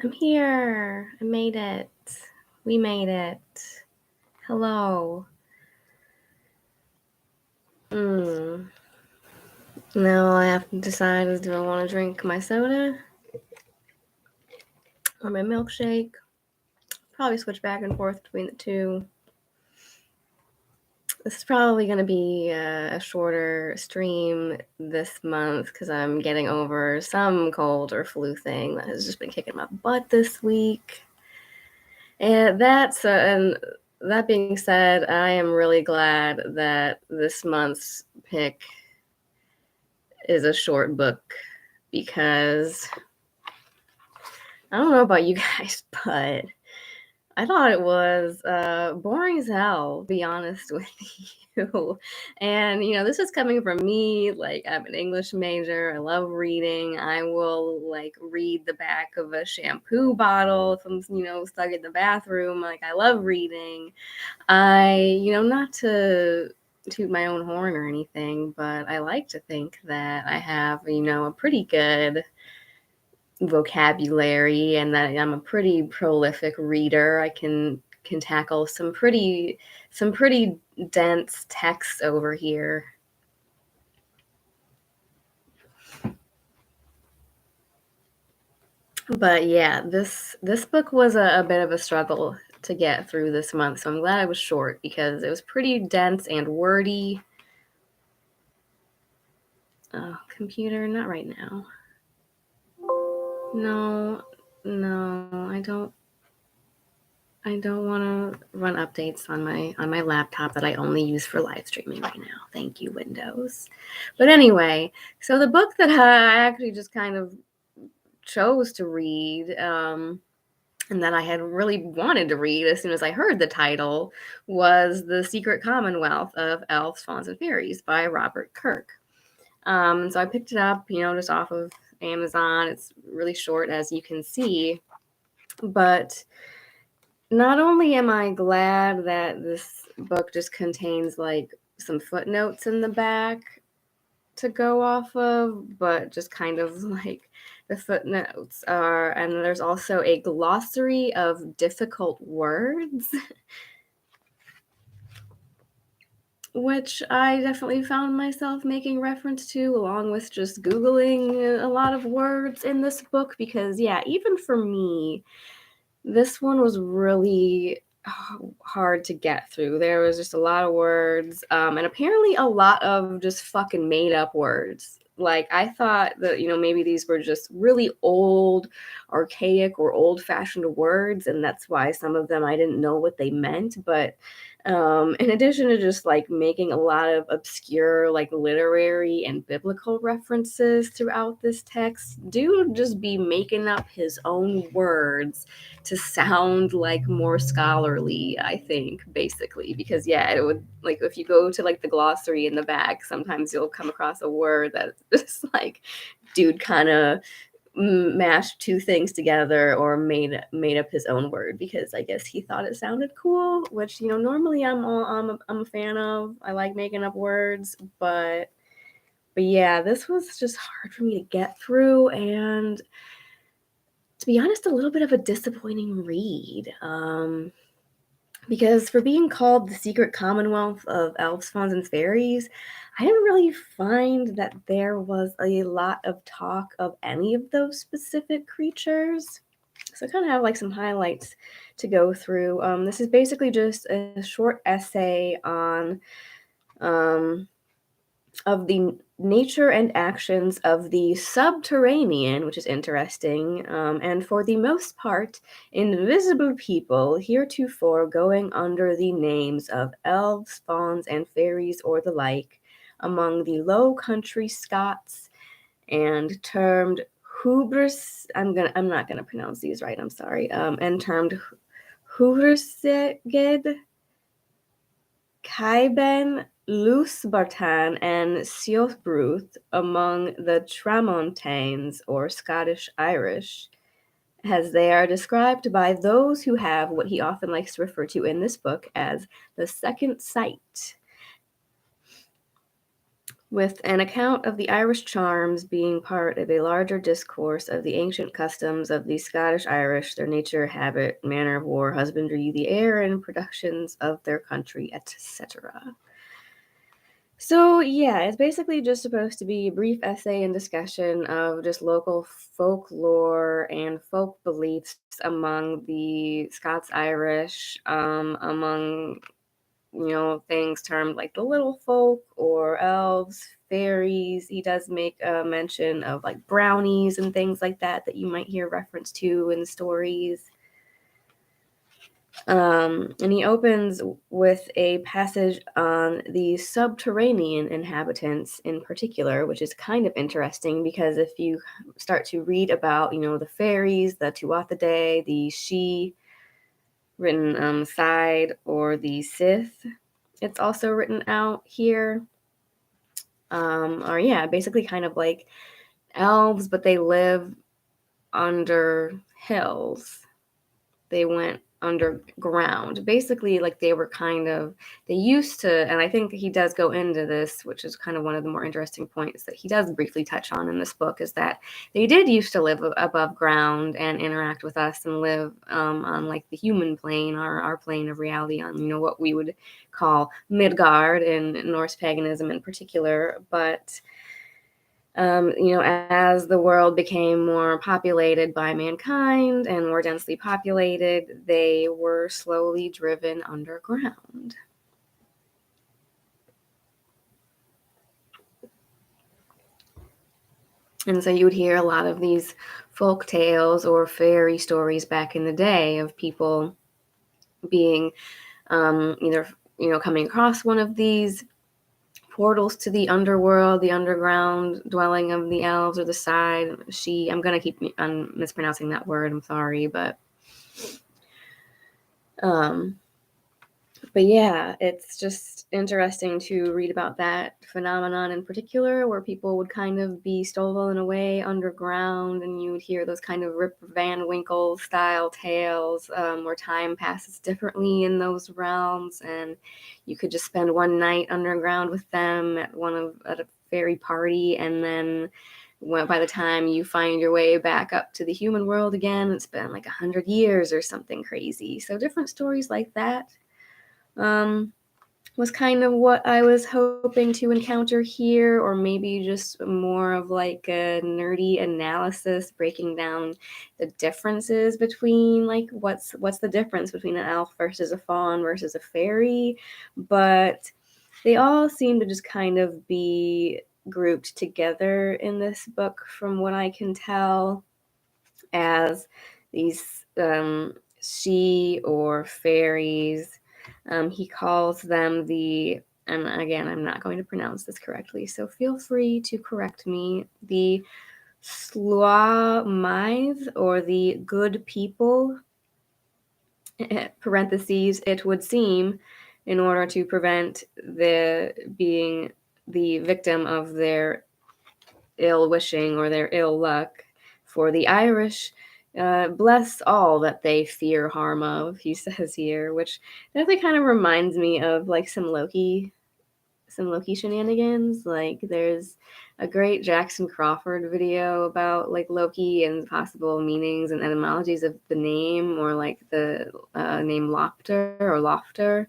I'm here. I made it. We made it. Hello. Now I have to decide, do I want to drink my soda or my milkshake? Probably switch back and forth between the two. This is probably going to be a shorter stream this month because I'm getting over some cold or flu thing that has just been kicking my butt this week. And that being said, I am really glad that this month's pick is a short book because I don't know about you guys, but I thought it was boring as hell, to be honest with you. And, this is coming from me. Like, I'm an English major. I love reading. I will, read the back of a shampoo bottle if I'm, stuck in the bathroom. Like, I love reading. Not to toot my own horn or anything, but I like to think that I have, a pretty good vocabulary and that I'm a pretty prolific reader. I can tackle some pretty dense texts over here. But yeah, this book was a bit of a struggle to get through this month, so I'm glad it was short because it was pretty dense and wordy. Oh, computer, not right now. No, I don't want to run updates on my laptop that I only use for live streaming right now. Thank you, Windows. But anyway, so the book that I actually just kind of chose to read, and that I had really wanted to read as soon as I heard the title, was The Secret Commonwealth of Elves, Fauns, and Fairies by Robert Kirk. So I picked it up, just off of Amazon. It's really short, as you can see, but not only am I glad that this book just contains some footnotes in the back to go off of, but just kind of the footnotes are, and there's also a glossary of difficult words, which I definitely found myself making reference to, along with just Googling a lot of words in this book, because yeah, even for me, this one was really hard to get through. There was just a lot of words, and apparently a lot of just fucking made up words. Like, I thought that, maybe these were just really old, archaic, or old-fashioned words, and that's why some of them I didn't know what they meant. But in addition to just making a lot of obscure literary and biblical references throughout this text, dude just be making up his own words to sound more scholarly, I think, basically. Because yeah, it would, if you go to the glossary in the back, sometimes you'll come across a word that just dude kind of mashed two things together or made up his own word because I guess he thought it sounded cool, which normally I'm a fan of. I like making up words, but yeah, this was just hard for me to get through, and to be honest, a little bit of a disappointing read. Because for being called the Secret Commonwealth of Elves, Fauns, and Fairies, I didn't really find that there was a lot of talk of any of those specific creatures. So I kind of have some highlights to go through. This is basically just a short essay on of the nature and actions of the subterranean, which is interesting, and for the most part, invisible people heretofore going under the names of elves, fauns, and fairies, or the like, among the Low Country Scots, and termed hubris. I'm not gonna pronounce these right. I'm sorry. And termed hubrisged, Caiben, Lusbartan, and Siofbruth among the Tramontanes, or Scottish Irish, as they are described by those who have what he often likes to refer to in this book as the second sight. with an account of the Irish charms being part of a larger discourse of the ancient customs of the Scottish Irish, their nature, habit, manner of war, husbandry, the air, and productions of their country, etc. So, yeah, it's basically just supposed to be a brief essay and discussion of just local folklore and folk beliefs among the Scots Irish, among things termed like the little folk or elves, fairies. He does make a mention of like brownies and things like that you might hear reference to in stories. And he opens with a passage on the subterranean inhabitants in particular, which is kind of interesting because if you start to read about, the fairies, the Tuatha, the She, written side, or the Sith, it's also written out here. Or yeah, basically kind of like elves, but they live under hills. They went underground. Basically, like they used to, and I think he does go into this, which is kind of one of the more interesting points that he does briefly touch on in this book, is that they did used to live above ground and interact with us and live on like the human plane, our plane of reality, on what we would call Midgard in Norse paganism in particular. But as the world became more populated by mankind and more densely populated, they were slowly driven underground. And so you would hear a lot of these folk tales or fairy stories back in the day of people being either, coming across one of these portals to the underworld, the underground dwelling of the elves, or the side. I'm going to keep mispronouncing that word. I'm sorry, but yeah, it's just interesting to read about that phenomenon in particular, where people would kind of be stolen away underground, and you would hear those kind of Rip Van Winkle style tales, where time passes differently in those realms, and you could just spend one night underground with them at a fairy party, and then by the time you find your way back up to the human world again, it's been like 100 years or something crazy. So different stories like that was kind of what I was hoping to encounter here, or maybe just more of like a nerdy analysis breaking down the differences between like what's the difference between an elf versus a faun versus a fairy. But they all seem to just kind of be grouped together in this book from what I can tell as these she or fairies. He calls them and again, I'm not going to pronounce this correctly, so feel free to correct me, the Sluamyth, or the good people, parentheses, it would seem, in order to prevent the being the victim of their ill wishing or their ill luck. For the Irish, bless all that they fear harm of, he says here, which definitely kind of reminds me of like some Loki shenanigans. Like there's a great Jackson Crawford video about like Loki and possible meanings and etymologies of the name, or like the name Lofter,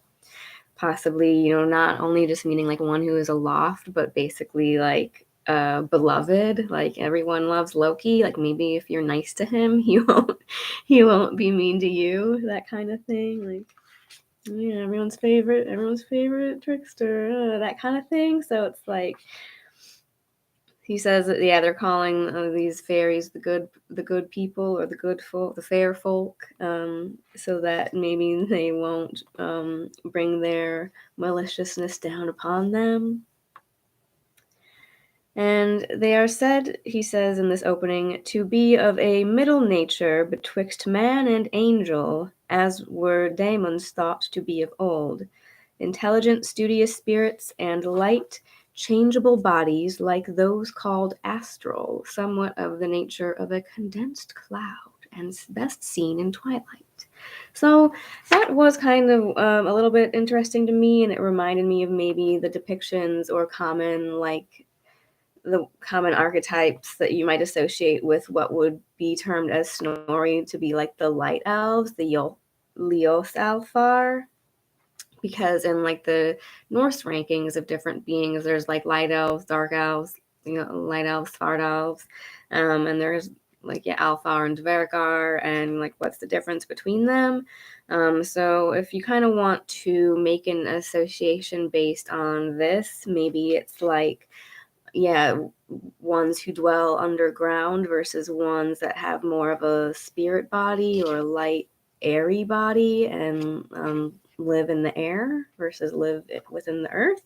possibly, not only just meaning like one who is aloft, but basically like beloved. Like everyone loves Loki. Like maybe if you're nice to him, he won't be mean to you. That kind of thing. Like everyone's favorite trickster. That kind of thing. So it's like he says that they're calling these fairies the good people, or the good folk, the fair folk, so that maybe they won't bring their maliciousness down upon them. And they are said, he says in this opening, to be of a middle nature betwixt man and angel, as were daemons thought to be of old, intelligent, studious spirits, and light, changeable bodies like those called astral, somewhat of the nature of a condensed cloud, and best seen in twilight. So that was kind of a little bit interesting to me, and it reminded me of maybe the depictions or the common archetypes that you might associate with what would be termed as Snorri to be like the light elves, the Ljósálfar, because in like the Norse rankings of different beings, there's like light elves, dark elves, light elves, svart elves, and there's like Alfar and Dvergar, and like what's the difference between them. So if you kind of want to make an association based on this, maybe it's like, yeah, ones who dwell underground versus ones that have more of a spirit body or light, airy body and live in the air versus live within the earth.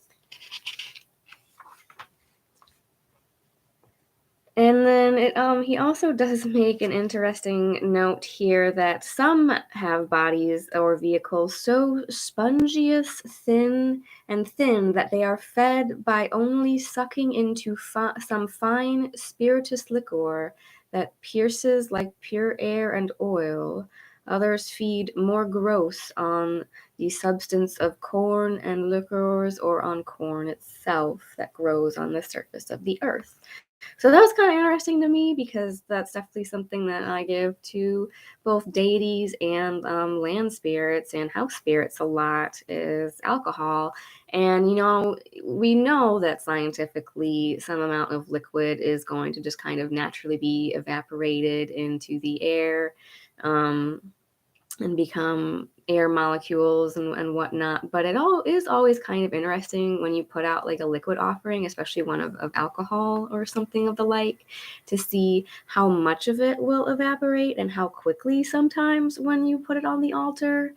And then he also does make an interesting note here that some have bodies or vehicles so spongious, thin that they are fed by only sucking into some fine spirituous liquor that pierces like pure air and oil. Others feed more gross on the substance of corn and liquors or on corn itself that grows on the surface of the earth. So that was kind of interesting to me because that's definitely something that I give to both deities and land spirits and house spirits a lot is alcohol. And, we know that scientifically some amount of liquid is going to just kind of naturally be evaporated into the air. And become air molecules and whatnot. But it all is always kind of interesting when you put out like a liquid offering, especially one of alcohol or something of the like, to see how much of it will evaporate and how quickly sometimes when you put it on the altar.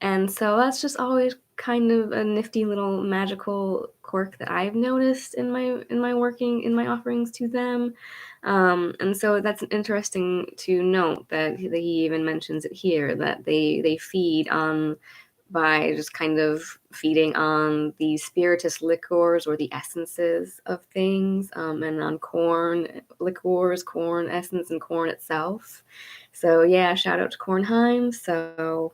And so that's just always kind of a nifty little magical quirk that I've noticed in my offerings to them. And so that's interesting to note that he even mentions it here, that they feed on by just kind of feeding on the spirituous liquors or the essences of things, and on corn liqueurs, corn essence, and corn itself. So yeah, shout out to Kornheim. So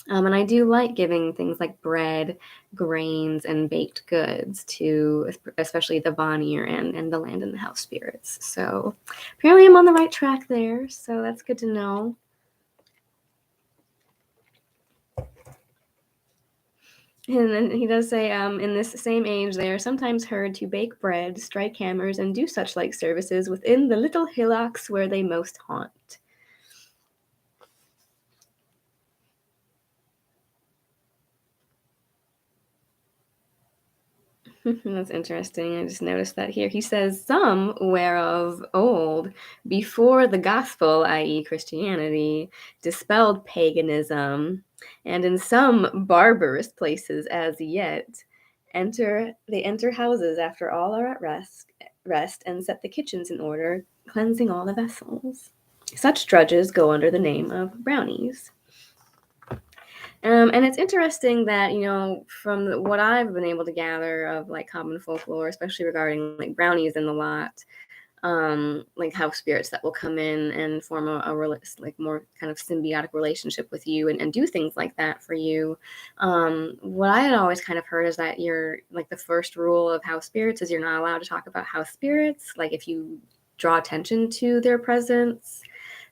and I do like giving things like bread, grains, and baked goods to especially the Vanir and the land and the house spirits. So apparently I'm on the right track there. So that's good to know. And then he does say, in this same age, they are sometimes heard to bake bread, strike hammers, and do such like services within the little hillocks where they most haunt. That's interesting. I just noticed that here. He says, some whereof old, before the gospel, i.e., Christianity, dispelled paganism, and in some barbarous places as yet, they enter houses after all are at rest, and set the kitchens in order, cleansing all the vessels. Such drudges go under the name of brownies. And it's interesting that, from what I've been able to gather of like common folklore, especially regarding like brownies and the lot, like house spirits that will come in and form like more kind of symbiotic relationship with you and do things like that for you. What I had always kind of heard is that you're like the first rule of house spirits is you're not allowed to talk about house spirits. Like if you draw attention to their presence,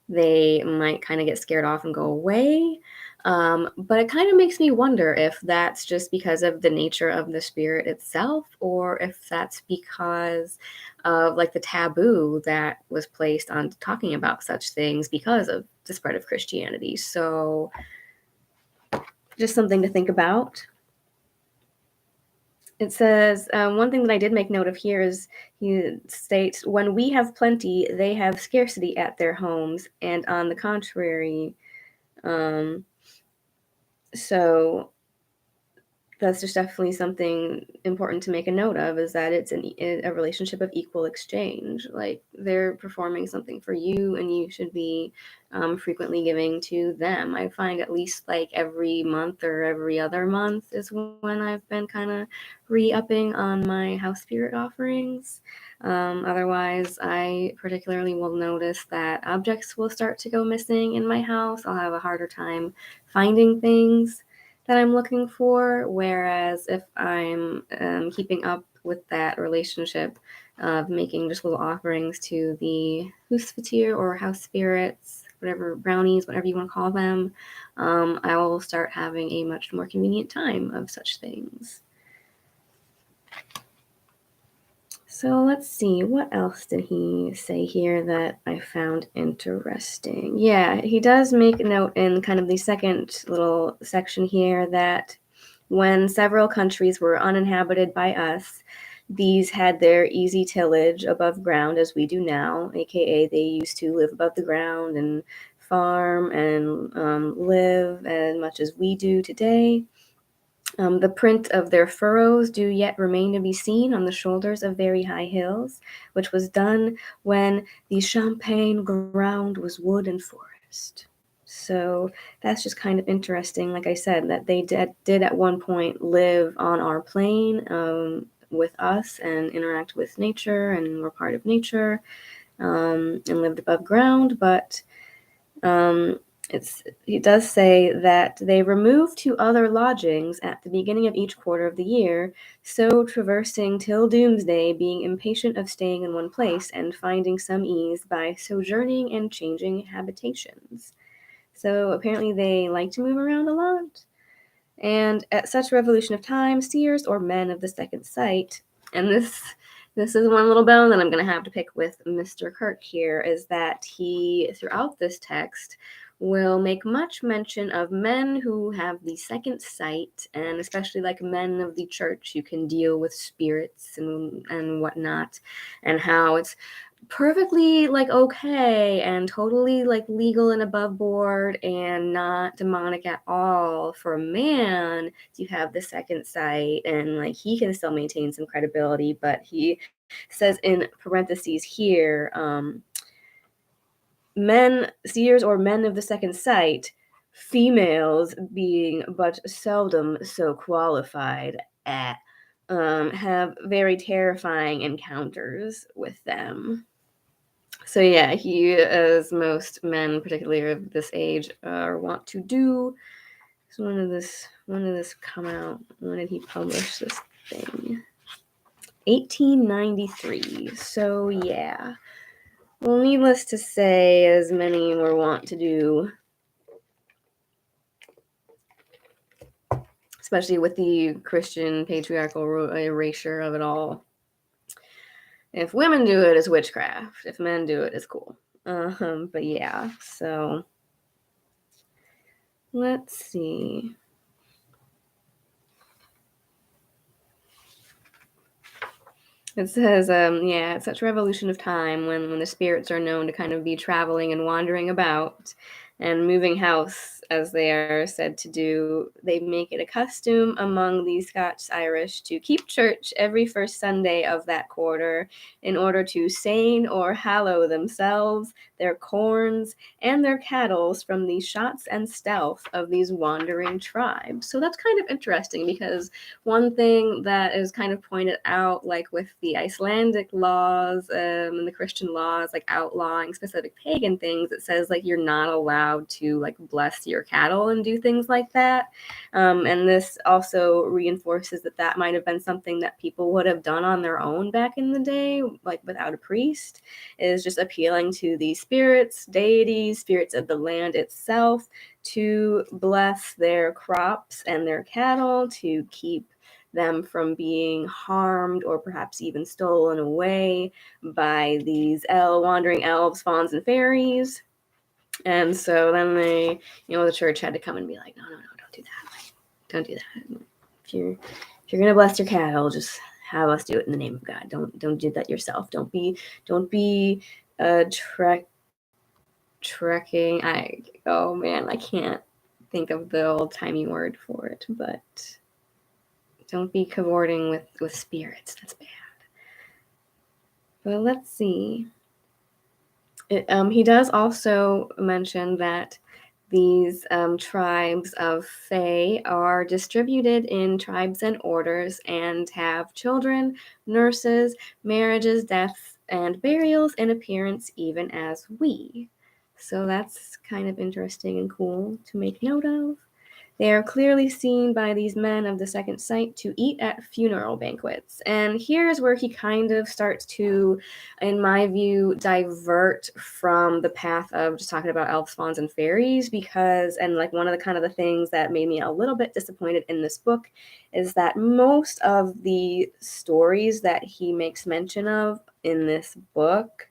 they might kind of get scared off and go away. But it kind of makes me wonder if that's just because of the nature of the spirit itself, or if that's because of like the taboo that was placed on talking about such things because of the spread of Christianity. So just something to think about. It says, one thing that I did make note of here is he states, when we have plenty, they have scarcity at their homes, and on the contrary. So that's just definitely something important to make a note of, is that it's a relationship of equal exchange. Like they're performing something for you and you should be frequently giving to them. I find at least like every month or every other month is when I've been kind of re-upping on my house spirit offerings. Otherwise, I particularly will notice that objects will start to go missing in my house. I'll have a harder time finding things that I'm looking for. Whereas if I'm keeping up with that relationship of making just little offerings to the Husfatir or house spirits, whatever, brownies, whatever you want to call them, I will start having a much more convenient time of such things. So let's see, what else did he say here that I found interesting? Yeah, he does make a note in kind of the second little section here that when several countries were uninhabited by us, these had their easy tillage above ground as we do now, aka they used to live above the ground and farm and live as much as we do today. The print of their furrows do yet remain to be seen on the shoulders of very high hills, which was done when the champagne ground was wood and forest. So that's just kind of interesting, like I said, that they did at one point live on our plane with us and interact with nature and were part of nature and lived above ground, but he does say that they removed to other lodgings at the beginning of each quarter of the year, so traversing till doomsday, being impatient of staying in one place and finding some ease by sojourning and changing habitations. So apparently they like to move around a lot. And at such revolution of time, seers or men of the second sight, and this is one little bone that I'm going to have to pick with Mr. Kirk here, is that he, throughout this text, will make much mention of men who have the second sight, and especially like men of the church who can deal with spirits and whatnot, and how it's perfectly like okay and totally like legal and above board and not demonic at all for a man to have the second sight, and like he can still maintain some credibility. But he says in parentheses here, men, seers or men of the second sight, females being but seldom so qualified at, have very terrifying encounters with them. So yeah, he, as most men, particularly of this age, want to do. So when did this come out? When did he publish this thing? 1893. So yeah. Well, needless to say, as many were wont to do, especially with the Christian patriarchal erasure of it all. If women do it, it's witchcraft. If men do it, it's cool. But yeah, so let's see. It says, yeah, at such revolution of time when the spirits are known to kind of be traveling and wandering about and moving house, as they are said to do, they make it a custom among the Scotch-Irish to keep church every first Sunday of that quarter in order to sain or hallow themselves, their corns, and their cattles from the shots and stealth of these wandering tribes. So that's kind of interesting because one thing that is kind of pointed out, like with the Icelandic laws and the Christian laws, like outlawing specific pagan things, it says like you're not allowed to like bless your cattle and do things like that. And this also reinforces that that might have been something that people would have done on their own back in the day, like without a priest, is just appealing to the spirits, deities, spirits of the land itself to bless their crops and their cattle, to keep them from being harmed or perhaps even stolen away by these wandering elves, fauns, and fairies. And so then they, the church had to come and be like, no, don't do that. Like, don't do that. If you're gonna bless your cattle, just have us do it in the name of God. Don't do that yourself. Don't be trekking. Oh man, I can't think of the old timey word for it, but don't be cavorting with spirits. That's bad. But let's see. He does also mention that These tribes of Fae are distributed in tribes and orders and have children, nurses, marriages, deaths, and burials in appearance, even as we. So that's kind of interesting and cool to make note of. They are clearly seen by these men of the second sight to eat at funeral banquets. And here's where he kind of starts to, in my view, divert from the path of just talking about elves, fauns, and fairies, because, and like one of the kind of the things that made me a little bit disappointed in this book is that most of the stories that he makes mention of in this book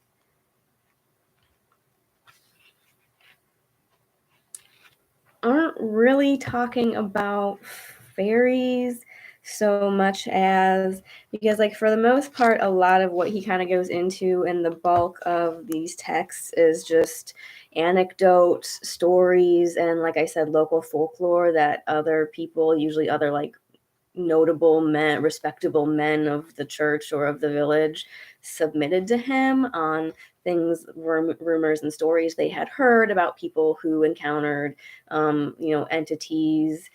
aren't really talking about fairies so much as, because like for the most part a lot of what he kind of goes into in the bulk of these texts is just anecdotes, stories, and like I said, local folklore that other people, usually other like notable men, respectable men of the church or of the village, submitted to him on things, rumors and stories they had heard about people who encountered, entities,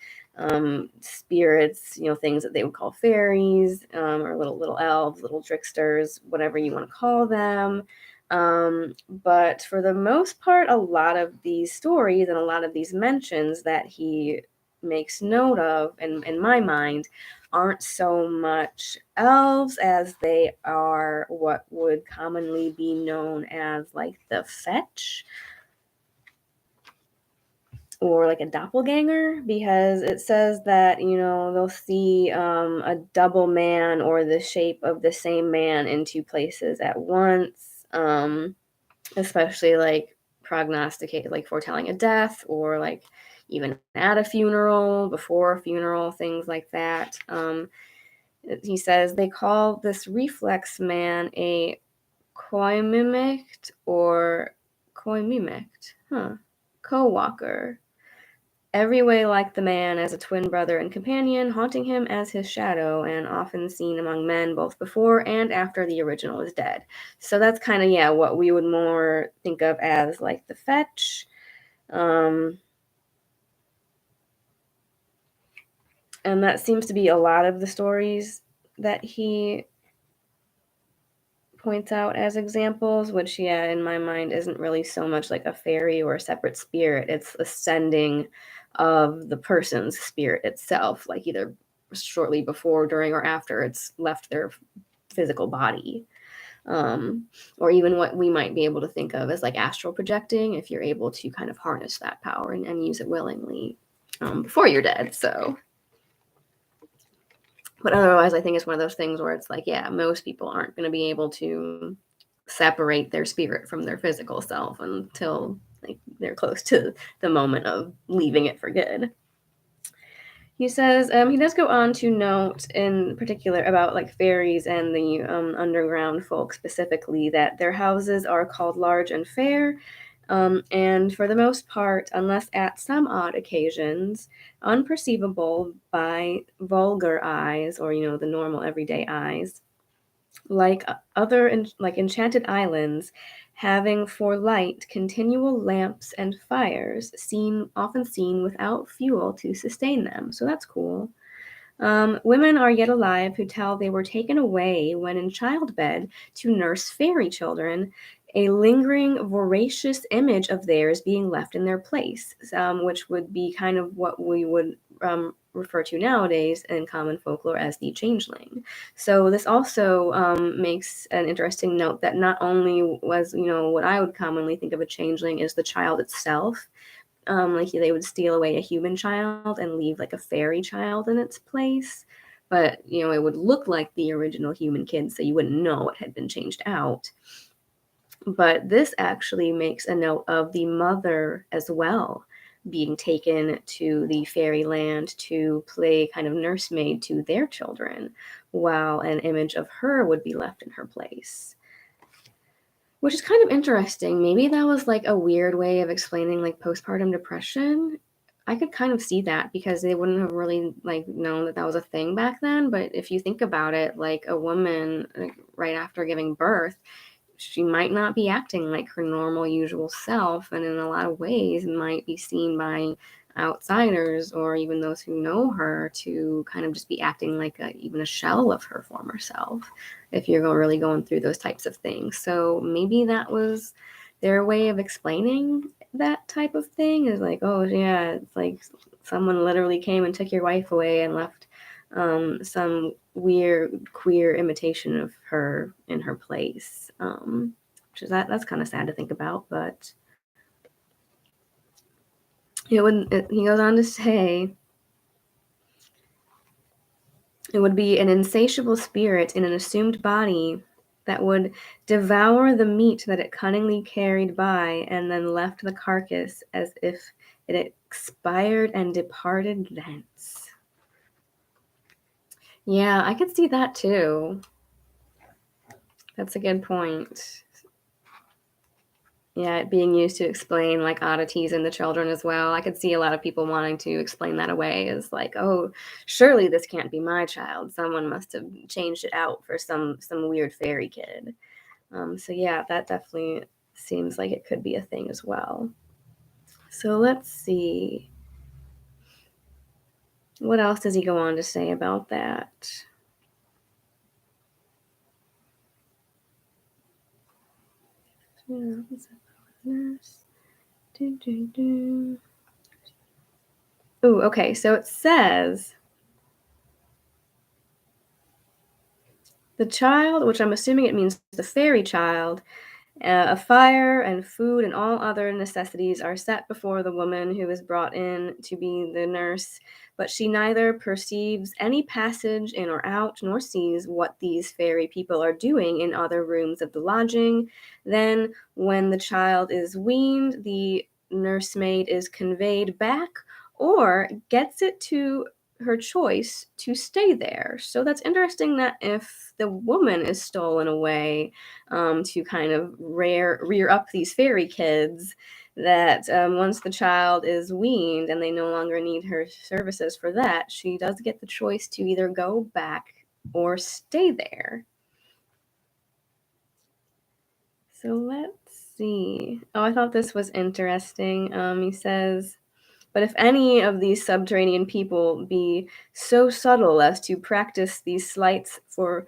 spirits, things that they would call fairies, or little elves, little tricksters, whatever you want to call them. But for the most part, a lot of these stories and a lot of these mentions that he makes note of, in my mind, aren't so much elves as they are what would commonly be known as like the fetch or like a doppelganger, because it says that they'll see a double man or the shape of the same man in two places at once, especially like prognosticate, like foretelling a death, or like even at a funeral, before a funeral, things like that. He says they call this reflex man a coimimict or coimimict, co-walker, every way like the man, as a twin brother and companion, haunting him as his shadow, and often seen among men both before and after the original is dead. So that's kind of, yeah, what we would more think of as like the fetch. And that seems to be a lot of the stories that he points out as examples, which, yeah, in my mind isn't really so much like a fairy or a separate spirit. It's ascending of the person's spirit itself, like either shortly before, during, or after it's left their physical body. Or even what we might be able to think of as like astral projecting, if you're able to kind of harness that power and use it willingly before you're dead. So, but otherwise, I think it's one of those things where it's like, yeah, most people aren't going to be able to separate their spirit from their physical self until like they're close to the moment of leaving it for good. He says, he does go on to note in particular about like fairies and the underground folk specifically, that their houses are called large and fair, and for the most part, unless at some odd occasions, unperceivable by vulgar eyes, or the normal everyday eyes, like other like enchanted islands, having for light continual lamps and fires, often seen without fuel to sustain them. So that's cool. Women are yet alive who tell they were taken away when in childbed to nurse fairy children, a lingering, voracious image of theirs being left in their place, which would be kind of what we would refer to nowadays in common folklore as the changeling. So this also makes an interesting note that not only was, what I would commonly think of a changeling is the child itself, like they would steal away a human child and leave like a fairy child in its place. But, it would look like the original human kid, so you wouldn't know it had been changed out. But this actually makes a note of the mother as well being taken to the fairyland to play kind of nursemaid to their children, while an image of her would be left in her place. Which is kind of interesting. Maybe that was like a weird way of explaining like postpartum depression. I could kind of see that, because they wouldn't have really like known that that was a thing back then. But if you think about it, like a woman, like, right after giving birth, she might not be acting like her normal, usual self, and in a lot of ways might be seen by outsiders or even those who know her to kind of just be acting like even a shell of her former self, if you're really going through those types of things. So maybe that was their way of explaining that type of thing, is like, oh yeah, it's like someone literally came and took your wife away and left some weird queer imitation of her in her place. Which is that's kind of sad to think about, but he goes on to say, it would be an insatiable spirit in an assumed body that would devour the meat that it cunningly carried by and then left the carcass as if it expired and departed thence. Yeah, I could see that too. That's a good point. Yeah, it being used to explain like oddities in the children as well. I could see a lot of people wanting to explain that away as like, oh, surely this can't be my child. Someone must have changed it out for some weird fairy kid. So yeah, that definitely seems like it could be a thing as well. So let's see. What else does he go on to say about that? Oh, okay. So it says the child, which I'm assuming it means the fairy child, a fire and food and all other necessities are set before the woman who is brought in to be the nurse, but she neither perceives any passage in or out, nor sees what these fairy people are doing in other rooms of the lodging. Then, when the child is weaned, the nursemaid is conveyed back or gets it to her choice to stay there. So that's interesting that if the woman is stolen away to kind of rear up these fairy kids, that once the child is weaned and they no longer need her services for that, she does get the choice to either go back or stay there. So let's see. Oh, I thought this was interesting. He says, but if any of these subterranean people be so subtle as to practice these sleights for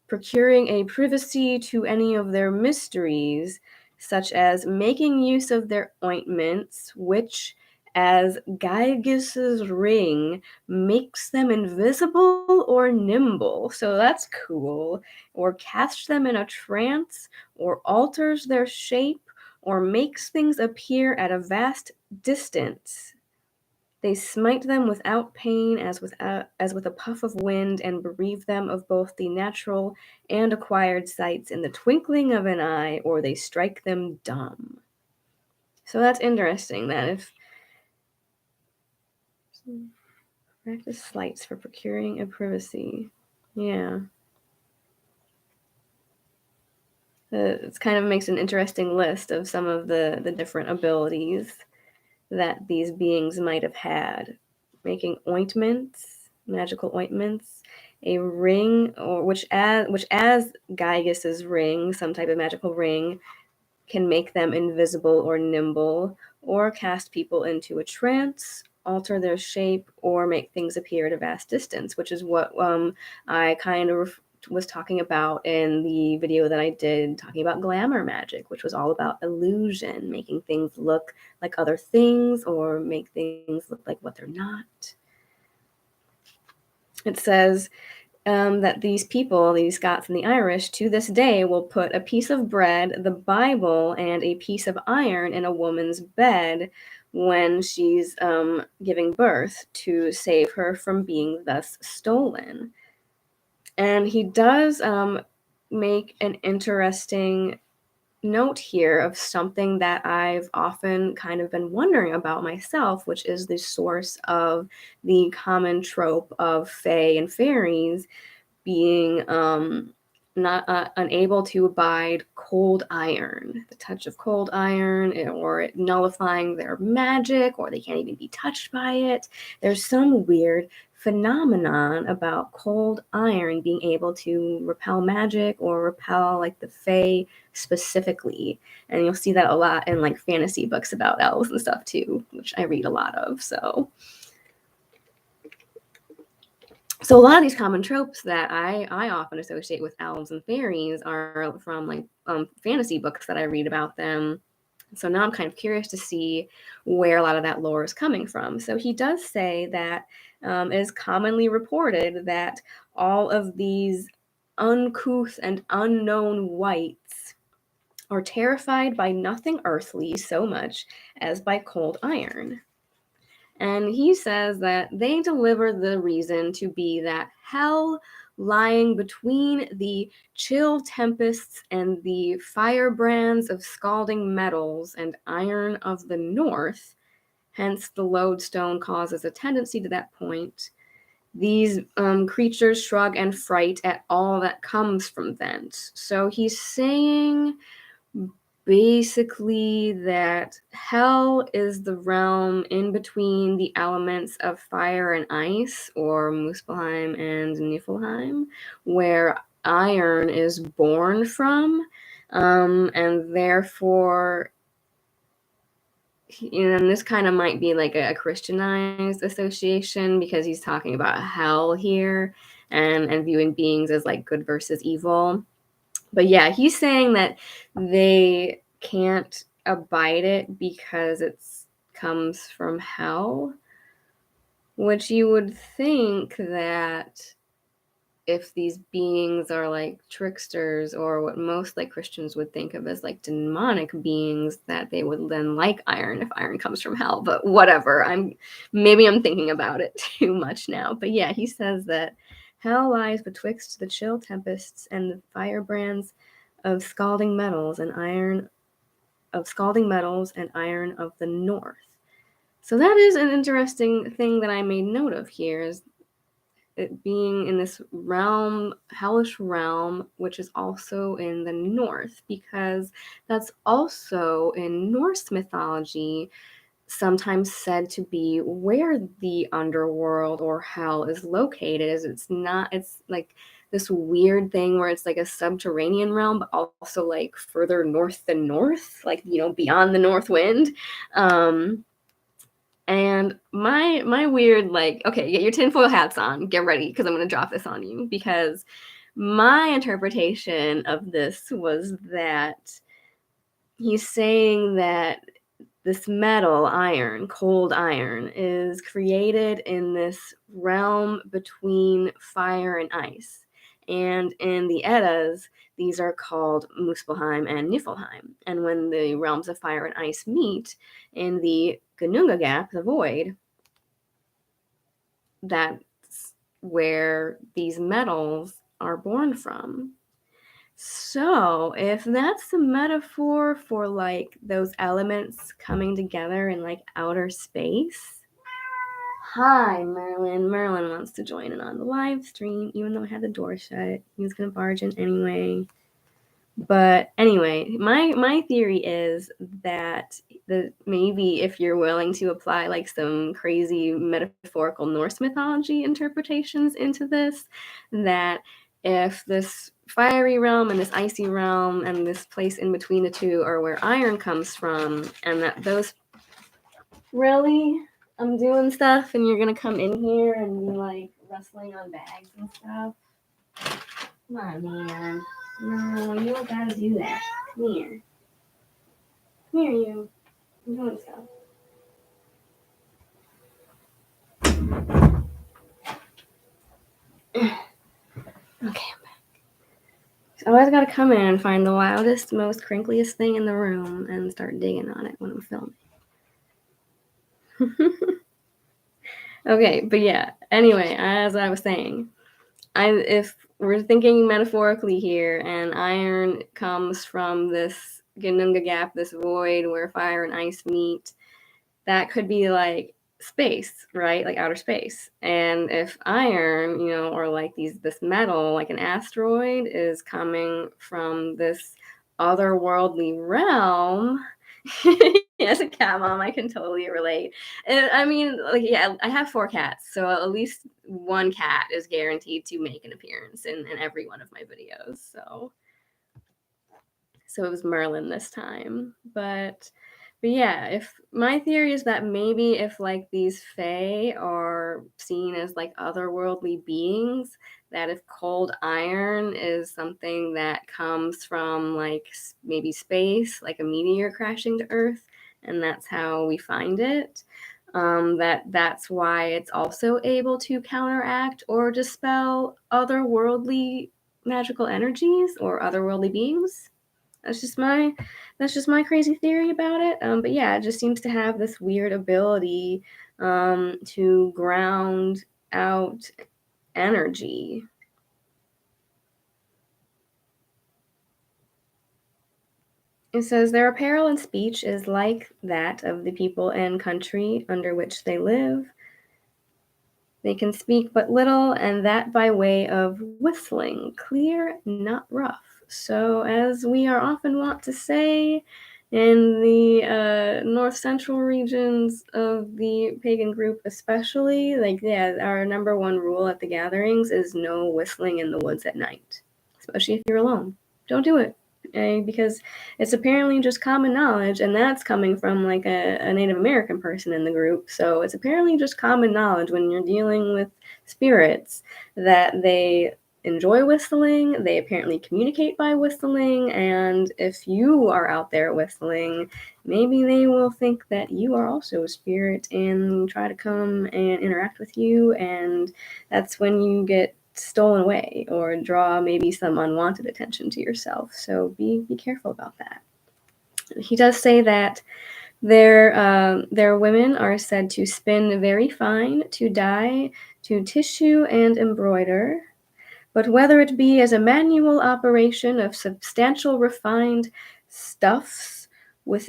procuring a privacy to any of their mysteries, such as making use of their ointments, which, as Gyges's ring, makes them invisible or nimble. So that's cool. Or casts them in a trance, or alters their shape, or makes things appear at a vast distance. They smite them without pain, as with a puff of wind, and bereave them of both the natural and acquired sights in the twinkling of an eye, or they strike them dumb. So that's interesting. That if practice sleights for procuring a privacy, yeah, it kind of makes an interesting list of some of the different abilities that these beings might have had. Making ointments, magical ointments, a ring, or which as Gyges's ring, some type of magical ring, can make them invisible or nimble, or cast people into a trance, alter their shape, or make things appear at a vast distance, which is what I kind of was talking about in the video that I did talking about glamour magic, which was all about illusion, making things look like other things or make things look like what they're not. It says that these people, these Scots and the Irish, to this day will put a piece of bread, the Bible, and a piece of iron in a woman's bed when she's giving birth to save her from being thus stolen. And he does make an interesting note here of something that I've often kind of been wondering about myself, which is the source of the common trope of fae and fairies being not unable to abide cold iron, the touch of cold iron, or it nullifying their magic, or they can't even be touched by it. There's some weird phenomenon about cold iron being able to repel magic or repel like the Fae specifically. And you'll see that a lot in like fantasy books about elves and stuff too, which I read a lot of. So a lot of these common tropes that I often associate with elves and fairies are from like fantasy books that I read about them. So now I'm kind of curious to see where a lot of that lore is coming from. So he does say that it is commonly reported that all of these uncouth and unknown wights are terrified by nothing earthly so much as by cold iron. And he says that they deliver the reason to be that hell lying between the chill tempests and the firebrands of scalding metals and iron of the north, hence the lodestone causes a tendency to that point. These creatures shrug and fright at all that comes from thence. So he's saying basically that hell is the realm in between the elements of fire and ice, or Muspelheim and Niflheim, where iron is born from, and therefore, and this kind of might be like a Christianized association because he's talking about hell here and viewing beings as like good versus evil. But yeah, he's saying that they can't abide it because it comes from hell, which you would think that if these beings are like tricksters, or what most like Christians would think of as like demonic beings, that they would then like iron if iron comes from hell. But whatever, maybe I'm thinking about it too much now. But yeah, he says that hell lies betwixt the chill tempests and the firebrands of scalding metals and iron of the north. So that is an interesting thing that I made note of here, is it being in this realm, hellish realm, which is also in the north, because that's also in Norse mythology sometimes said to be where the underworld or hell is located. It's like this weird thing where it's like a subterranean realm, but also like further north than north, like, beyond the north wind. And my weird, like, okay, get your tinfoil hats on, get ready, because I'm going to drop this on you, because my interpretation of this was that he's saying that this metal, iron, cold iron, is created in this realm between fire and ice. And in the Eddas, these are called Muspelheim and Niflheim. And when the realms of fire and ice meet in the Gununga Gap, the void, that's where these metals are born from. So, if that's the metaphor for like those elements coming together in like outer space. Hi, Merlin. Merlin wants to join in on the live stream, even though I had the door shut. He was gonna barge in anyway. But anyway, my theory is that maybe if you're willing to apply like some crazy metaphorical Norse mythology interpretations into this, that if this fiery realm and this icy realm and this place in between the two are where iron comes from, and that those really, I'm doing stuff and you're gonna come in here and be like wrestling on bags and stuff. Come on, man. No, you don't gotta do that. Come here. Come here, you. I'm doing stuff. Okay, I'm back. So I always gotta come in and find the wildest, most crinkliest thing in the room and start digging on it when I'm filming. Okay, but yeah. Anyway, as I was saying, if we're thinking metaphorically here, and iron comes from this Gununga Gap, this void where fire and ice meet, that could be like space, right? Like outer space. And if iron, or like this metal, like an asteroid, is coming from this otherworldly realm, Yeah, as a cat mom, I can totally relate. And I mean, like, yeah, I have 4 cats, so at least 1 cat is guaranteed to make an appearance in every one of my videos, so it was Merlin this time. But yeah, if my theory is that maybe if like these fae are seen as like otherworldly beings, that if cold iron is something that comes from like maybe space, like a meteor crashing to Earth, and that's how we find it. That's why it's also able to counteract or dispel otherworldly magical energies or otherworldly beings. That's just my that's just my crazy theory about it. But yeah, it just seems to have this weird ability to ground out energy. It says their apparel and speech is like that of the people and country under which they live. They can speak but little, and that by way of whistling, clear, not rough. So, as we are often wont to say in the north central regions of the pagan group, especially, like, yeah, our number one rule at the gatherings is no whistling in the woods at night, especially if you're alone. Don't do it. Because it's apparently just common knowledge, and that's coming from like a Native American person in the group. So it's apparently just common knowledge when you're dealing with spirits that they enjoy whistling, they apparently communicate by whistling, and if you are out there whistling, maybe they will think that you are also a spirit and try to come and interact with you, and that's when you get stolen away or draw maybe some unwanted attention to yourself. So be careful about that. He does say that their women are said to spin very fine, to dye, to tissue and embroider. But whether it be as a manual operation of substantial refined stuffs with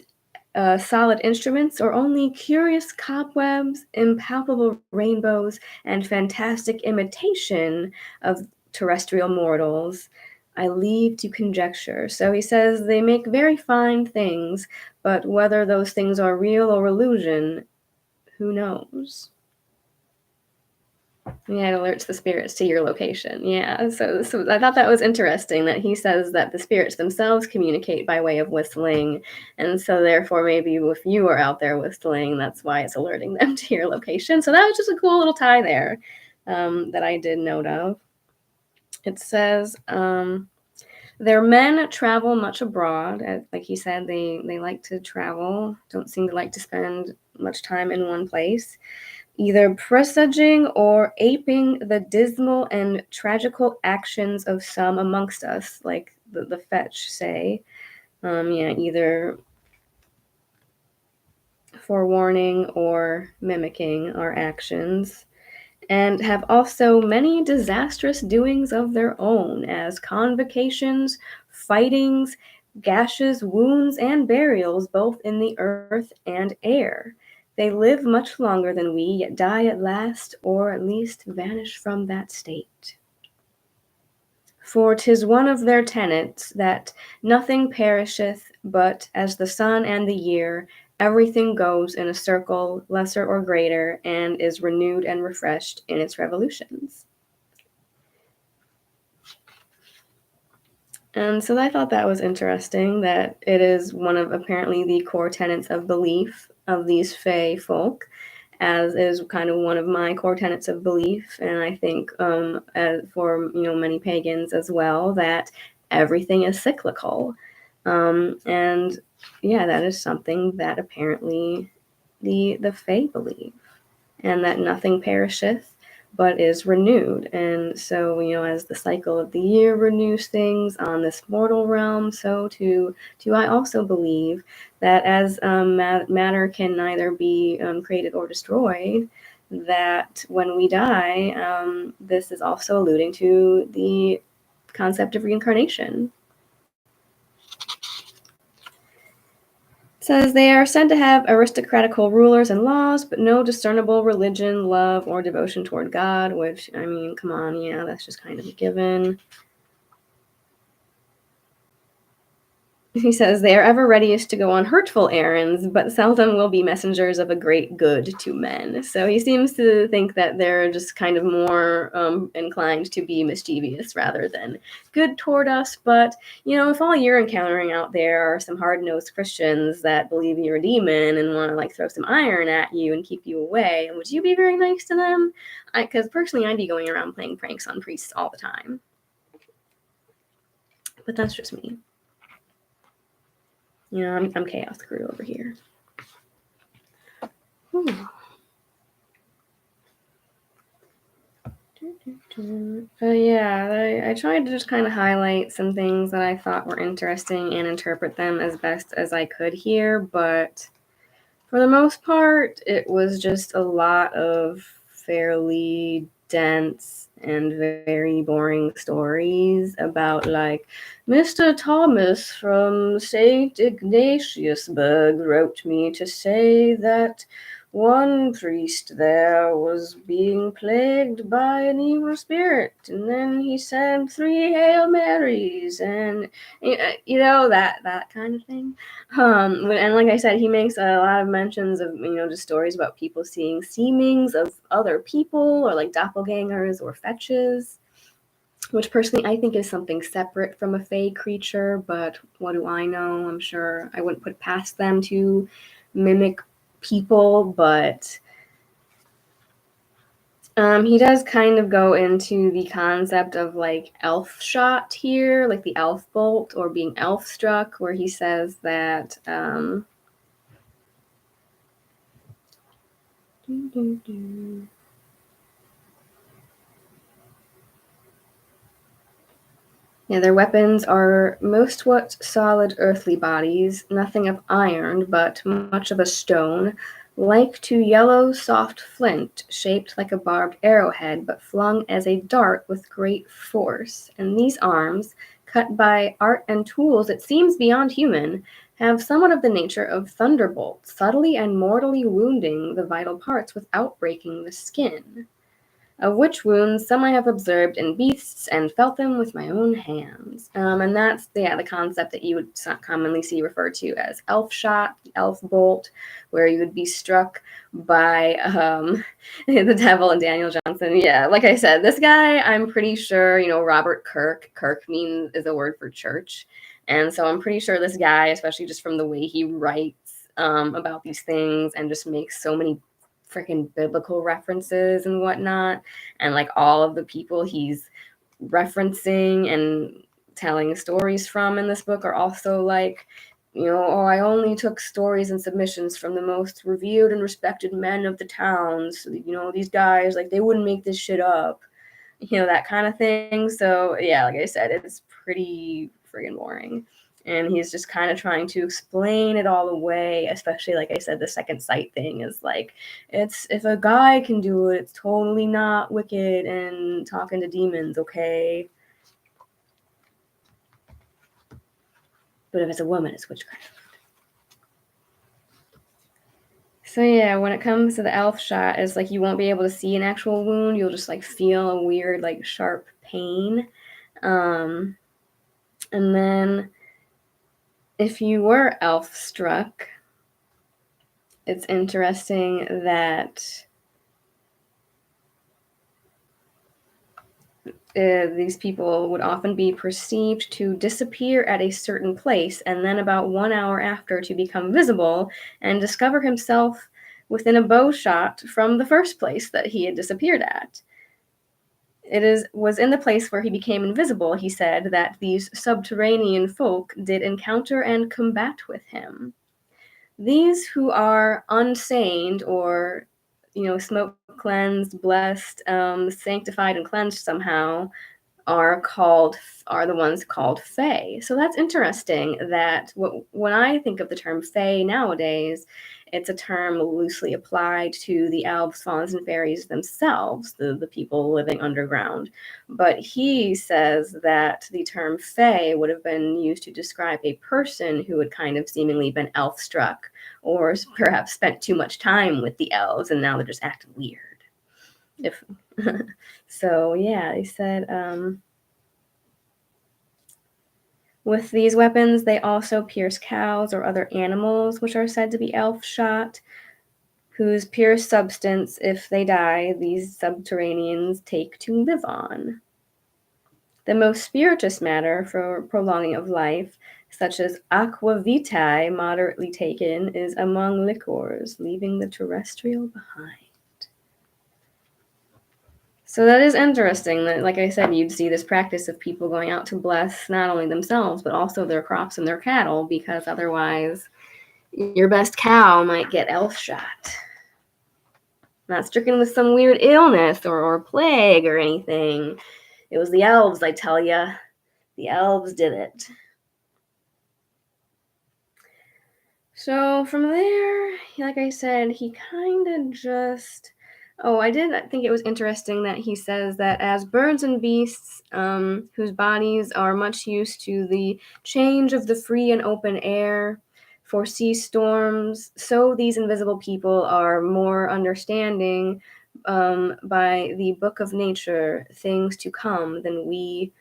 solid instruments, or only curious cobwebs, impalpable rainbows, and fantastic imitation of terrestrial mortals, I leave to conjecture. So he says they make very fine things, but whether those things are real or illusion, who knows? Yeah, it alerts the spirits to your location. Yeah, so I thought that was interesting that he says that the spirits themselves communicate by way of whistling, and so therefore maybe if you are out there whistling, that's why it's alerting them to your location. So that was just a cool little tie there that I did note of. It says their men travel much abroad. Like he said, they like to travel. Don't seem to like to spend much time in one place, either presaging or aping the dismal and tragical actions of some amongst us, like the fetch say. Yeah, either forewarning or mimicking our actions, and have also many disastrous doings of their own, as convocations, fightings, gashes, wounds, and burials, both in the earth and air. They live much longer than we, yet die at last, or at least vanish from that state. For 'tis one of their tenets that nothing perisheth, but, as the sun and the year, everything goes in a circle, lesser or greater, and is renewed and refreshed in its revolutions. And so I thought that was interesting that it is one of apparently the core tenets of belief of these Fae folk, as is kind of one of my core tenets of belief. And I think for many pagans as well, that everything is cyclical. And yeah, that is something that apparently the Fae believe, and that nothing perisheth but is renewed. And so, as the cycle of the year renews things on this mortal realm, so too do I also believe that as matter can neither be created or destroyed, that when we die, this is also alluding to the concept of reincarnation. Says they are said to have aristocratical rulers and laws, but no discernible religion, love, or devotion toward God, which, I mean, come on, yeah, that's just kind of a given. He says, "They are ever readiest to go on hurtful errands, but seldom will be messengers of a great good to men." So he seems to think that they're just kind of more inclined to be mischievous rather than good toward us. But, if all you're encountering out there are some hard-nosed Christians that believe you're a demon and want to like throw some iron at you and keep you away, would you be very nice to them? Because personally, I'd be going around playing pranks on priests all the time. But that's just me. I'm chaos crew over here. Whew. Yeah, I tried to just kind of highlight some things that I thought were interesting and interpret them as best as I could here, but for the most part, it was just a lot of fairly dense and very boring stories about, like, Mr. Thomas from St. Ignatiusburg wrote me to say that one priest there was being plagued by an evil spirit, and then he said 3 Hail Marys, and, that kind of thing. And like I said, he makes a lot of mentions of, just stories about people seeing seemings of other people or like doppelgangers or fetches, which personally I think is something separate from a fae creature, but what do I know? I'm sure I wouldn't put past them to mimic people, but he does kind of go into the concept of like elf shot here, like the elf bolt or being elf struck, where he says that yeah, their weapons are most what solid earthly bodies, nothing of iron, but much of a stone, like to yellow soft flint, shaped like a barbed arrowhead, but flung as a dart with great force. And these arms, cut by art and tools it seems beyond human, have somewhat of the nature of thunderbolts, subtly and mortally wounding the vital parts without breaking the skin. Of which wounds some I have observed in beasts and felt them with my own hands. And that's the concept that you would commonly see referred to as elf shot, elf bolt, where you would be struck by the devil and Daniel Johnson. Yeah, like I said, this guy, I'm pretty sure, Robert Kirk. Kirk is a word for church. And so I'm pretty sure this guy, especially just from the way he writes about these things and just makes so many freaking biblical references and whatnot, and like all of the people he's referencing and telling stories from in this book are also like, oh, I only took stories and submissions from the most revered and respected men of the town, so these guys, like, they wouldn't make this shit up, that kind of thing. So yeah, like I said, it's pretty friggin' boring. And he's just kind of trying to explain it all away, especially, like I said, the second sight thing is like, it's, if a guy can do it, it's totally not wicked and talking to demons, okay? But if it's a woman, it's witchcraft. So yeah, when it comes to the elf shot, it's like you won't be able to see an actual wound. You'll just like feel a weird, like, sharp pain. And then if you were elf struck, it's interesting that these people would often be perceived to disappear at a certain place and then about 1 hour after to become visible and discover himself within a bow shot from the first place that he had disappeared at. Was in the place where he became invisible, he said, that these subterranean folk did encounter and combat with him. These who are unstained or, smoke cleansed, blessed, sanctified and cleansed somehow, are the ones called fae. So that's interesting that when I think of the term fae nowadays, it's a term loosely applied to the elves, fauns, and fairies themselves, the people living underground. But he says that the term fae would have been used to describe a person who had kind of seemingly been elf struck or perhaps spent too much time with the elves and now they're just acting weird. If so, yeah, he said, With these weapons, they also pierce cows or other animals, which are said to be elf shot, whose pure substance, if they die, these subterraneans take to live on. The most spirituous matter for prolonging of life, such as aqua vitae, moderately taken, is among liquors, leaving the terrestrial behind. So that is interesting that, like I said, you'd see this practice of people going out to bless not only themselves, but also their crops and their cattle, because otherwise your best cow might get elf shot. Not stricken with some weird illness or plague or anything. It was the elves, I tell ya. The elves did it. So from there, like I said, he kind of just... Oh, I did think it was interesting that he says that as birds and beasts, whose bodies are much used to the change of the free and open air, foresee storms, so these invisible people are more understanding by the book of nature, things to come, than we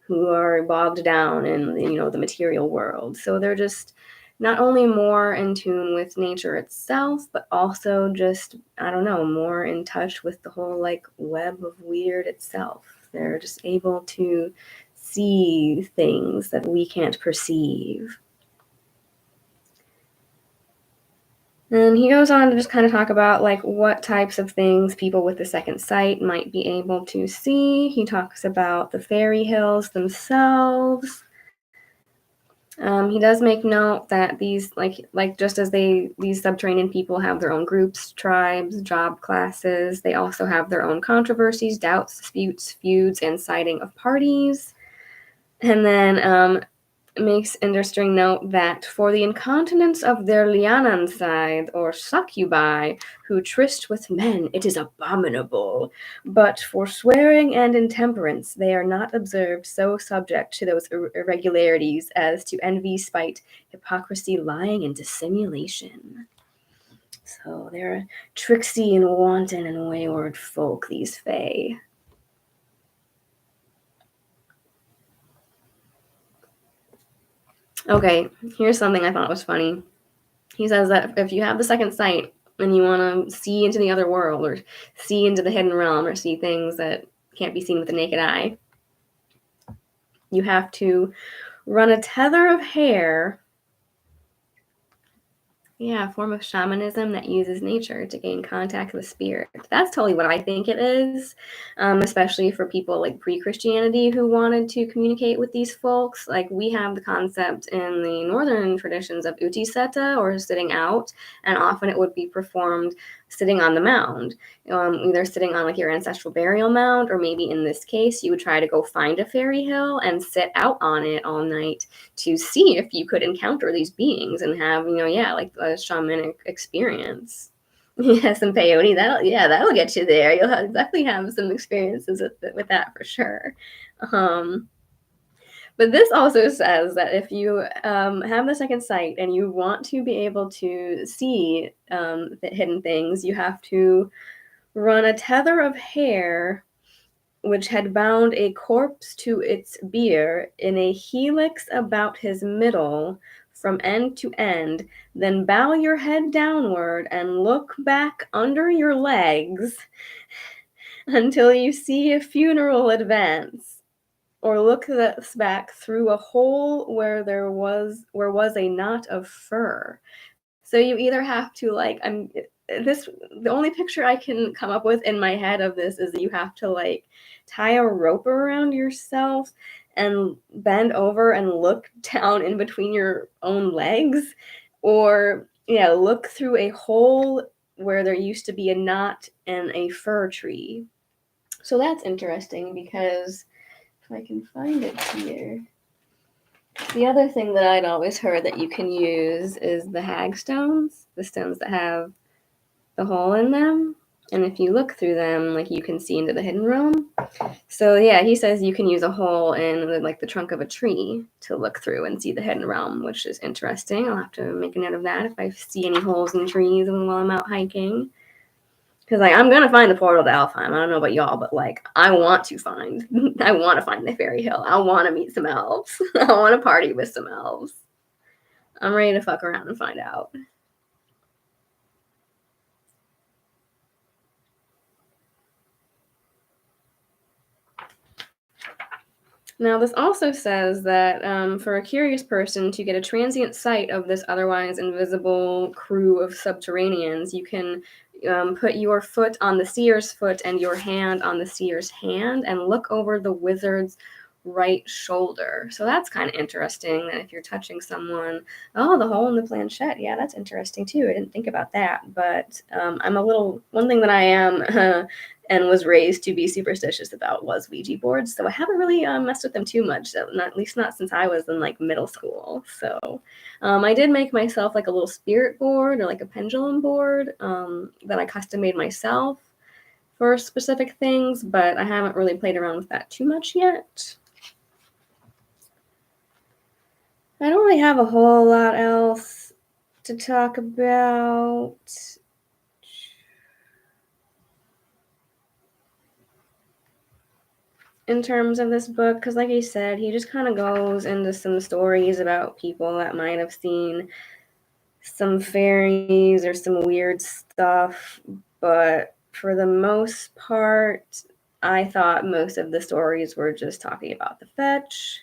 who are bogged down in, the material world. So they're just not only more in tune with nature itself, but also just, I don't know, more in touch with the whole like web of weird itself. They're just able to see things that we can't perceive. And he goes on to just kind of talk about like what types of things people with the second sight might be able to see. He talks about the fairy hills themselves. He does make note that these, like just as these subterranean people have their own groups, tribes, job classes, they also have their own controversies, doubts, disputes, feuds, and siding of parties. And then makes interesting note that for the incontinence of their lianan side, or succubi, who tryst with men, it is abominable. But for swearing and intemperance, they are not observed so subject to those irregularities as to envy, spite, hypocrisy, lying, and dissimulation. So they're tricksy and wanton and wayward folk, these fae. Okay, here's something I thought was funny. He says that if you have the second sight and you want to see into the other world, or see into the hidden realm, or see things that can't be seen with the naked eye, you have to run a tether of hair. Yeah, a form of shamanism that uses nature to gain contact with spirit. That's totally what I think it is, especially for people like pre-Christianity who wanted to communicate with these folks. Like we have the concept in the northern traditions of utiseta, or sitting out, and often it would be performed sitting on the mound, either sitting on like your ancestral burial mound, or maybe in this case you would try to go find a fairy hill and sit out on it all night to see if you could encounter these beings and have, like a shamanic experience. Yeah, some peyote, that'll get you there. You'll definitely have some experiences with that for sure. But this also says that if you have the second sight and you want to be able to see the hidden things, you have to run a tether of hair which had bound a corpse to its bier in a helix about his middle from end to end, then bow your head downward and look back under your legs until you see a funeral advance, or look back through a hole where was a knot of fur. So you either have to the only picture I can come up with in my head of this is that you have to like tie a rope around yourself and bend over and look down in between your own legs, or look through a hole where there used to be a knot in a fir tree. So that's interesting, because if I can find it here. The other thing that I'd always heard that you can use is the hagstones, the stones that have the hole in them. And if you look through them, like you can see into the hidden realm. So yeah, he says you can use a hole in the trunk of a tree to look through and see the hidden realm, which is interesting. I'll have to make a note of that if I see any holes in trees while I'm out hiking. Because like I'm gonna find the portal to Alfheim. I don't know about y'all, but like I want to find the fairy hill. I want to meet some elves. I want to party with some elves. I'm ready to fuck around and find out. Now, this also says that for a curious person to get a transient sight of this otherwise invisible crew of subterraneans, you can put your foot on the seer's foot and your hand on the seer's hand and look over the wizard's right shoulder. So that's kind of interesting that if you're touching someone, oh, the hole in the planchette. Yeah, that's interesting too. I didn't think about that. But one thing that I am and was raised to be superstitious about was Ouija boards. So I haven't really messed with them too much, at least not since I was in like middle school. So I did make myself like a little spirit board or like a pendulum board that I custom made myself for specific things, but I haven't really played around with that too much yet. I don't really have a whole lot else to talk about. In terms of this book, because like I said, he just kind of goes into some stories about people that might have seen some fairies or some weird stuff, but for the most part, I thought most of the stories were just talking about the fetch.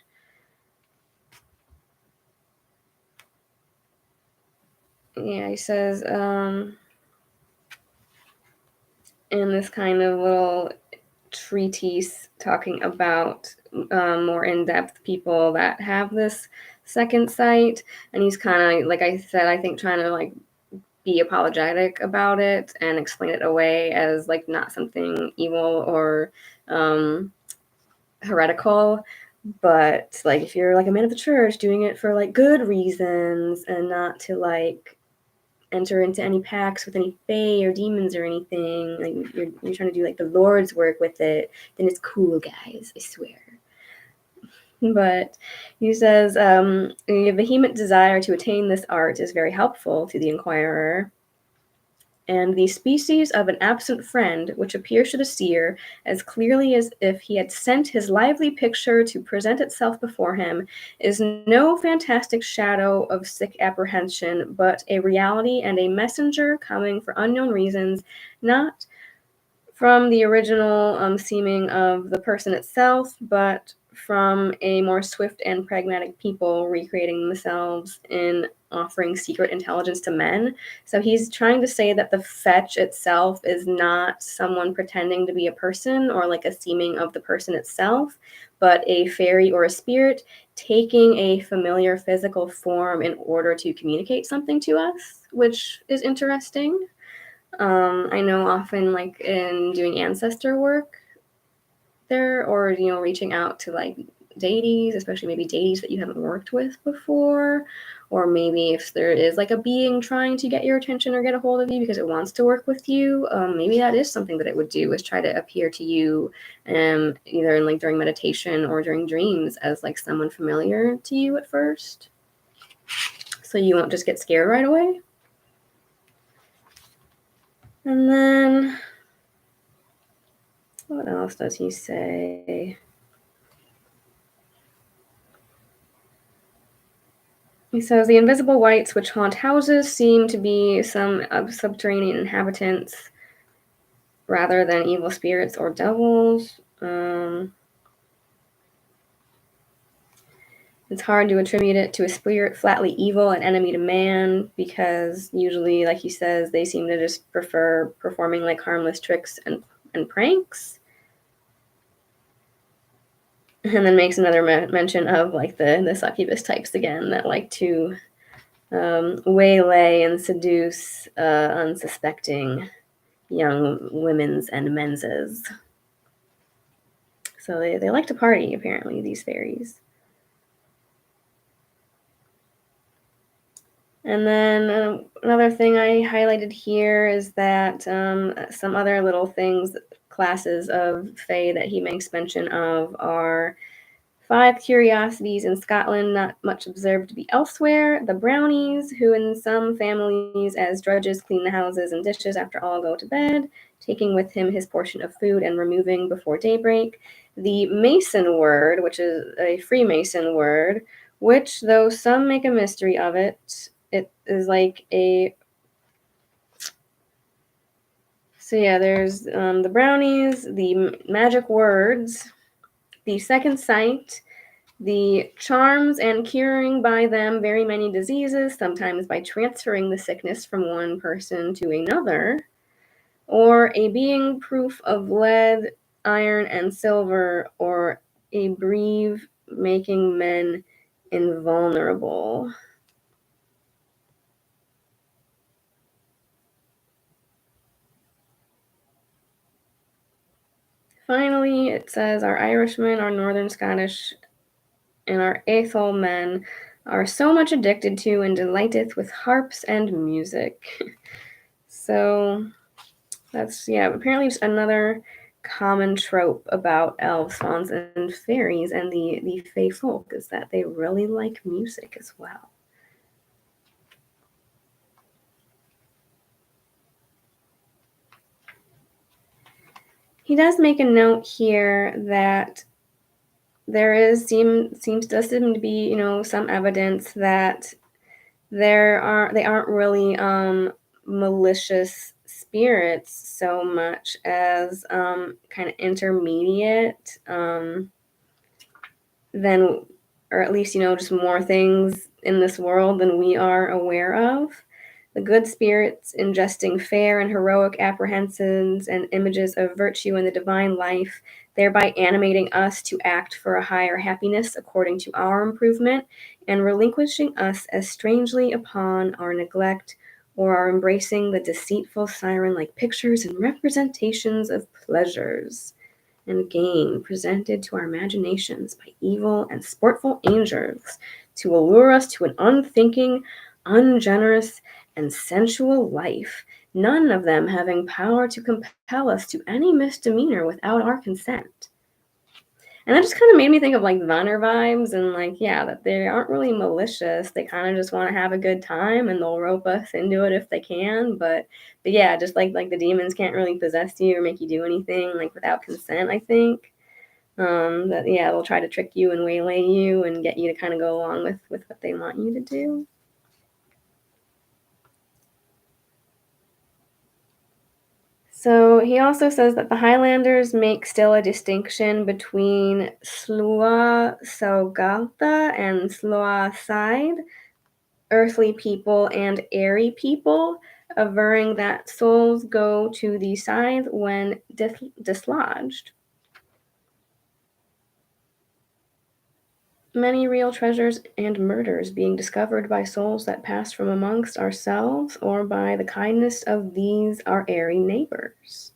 Yeah, he says in this kind of little treatise talking about more in-depth people that have this second sight, and he's kind of, like I said, I think trying to like be apologetic about it and explain it away as like not something evil or heretical, but like if you're like a man of the church doing it for like good reasons and not to like enter into any pacts with any fae or demons or anything, like you're trying to do like the Lord's work with it, then it's cool, guys, I swear. But he says a vehement desire to attain this art is very helpful to the inquirer, and the species of an absent friend, which appears to the seer as clearly as if he had sent his lively picture to present itself before him, is no fantastic shadow of sick apprehension, but a reality and a messenger coming for unknown reasons, not from the original seeming of the person itself, but from a more swift and pragmatic people recreating themselves in offering secret intelligence to men. So he's trying to say that the fetch itself is not someone pretending to be a person or like a seeming of the person itself, but a fairy or a spirit taking a familiar physical form in order to communicate something to us, which is interesting. I know often like in doing ancestor work there, or reaching out to like deities, especially maybe deities that you haven't worked with before, or maybe if there is like a being trying to get your attention or get a hold of you because it wants to work with you, maybe that is something that it would do, is try to appear to you either in like during meditation or during dreams as like someone familiar to you at first, so you won't just get scared right away. And then what else does he say? He says the invisible wights which haunt houses seem to be some subterranean inhabitants rather than evil spirits or devils. It's hard to attribute it to a spirit flatly evil and enemy to man, because usually, like he says, they seem to just prefer performing like harmless tricks and pranks. And then makes another mention of like the succubus types again that like to waylay and seduce unsuspecting young women's and menses. So they like to party, apparently, these fairies. And then another thing I highlighted here is that some other little things, classes of fae that he makes mention of are 5 curiosities in Scotland not much observed to be elsewhere. The brownies, who in some families as drudges clean the houses and dishes after all go to bed, taking with him his portion of food and removing before daybreak. The mason word, which is a Freemason word, which, though some make a mystery of it, it is like a. So yeah, there's the brownies, the magic words, the second sight, the charms and curing by them very many diseases, sometimes by transferring the sickness from one person to another, or a being proof of lead, iron, and silver, or a breve making men invulnerable. Finally, it says our Irishmen, our Northern Scottish, and our Athol men are so much addicted to and delighteth with harps and music. So that's, yeah, apparently just another common trope about elves, fauns, and fairies and the fae folk is that they really like music as well. He does make a note here that there does seem to be, some evidence that they aren't really malicious spirits so much as kind of intermediate than, or at least, just more things in this world than we are aware of. The good spirits ingesting fair and heroic apprehensions and images of virtue and the divine life, thereby animating us to act for a higher happiness according to our improvement, and relinquishing us as strangely upon our neglect or our embracing the deceitful siren like pictures and representations of pleasures and gain presented to our imaginations by evil and sportful angels to allure us to an unthinking, ungenerous, and sensual life, none of them having power to compel us to any misdemeanor without our consent. And that just kind of made me think of like Viner vibes and like, yeah, that they aren't really malicious. They kind of just want to have a good time and they'll rope us into it if they can. But yeah, just like the demons can't really possess you or make you do anything like without consent, I think. That yeah, they'll try to trick you and waylay you and get you to kind of go along with what they want you to do. So he also says that the Highlanders make still a distinction between Slua Saugalta and Slua Side, earthly people and airy people, averring that souls go to the side when dislodged. Many real treasures and murders being discovered by souls that pass from amongst ourselves or by the kindness of these our airy neighbors.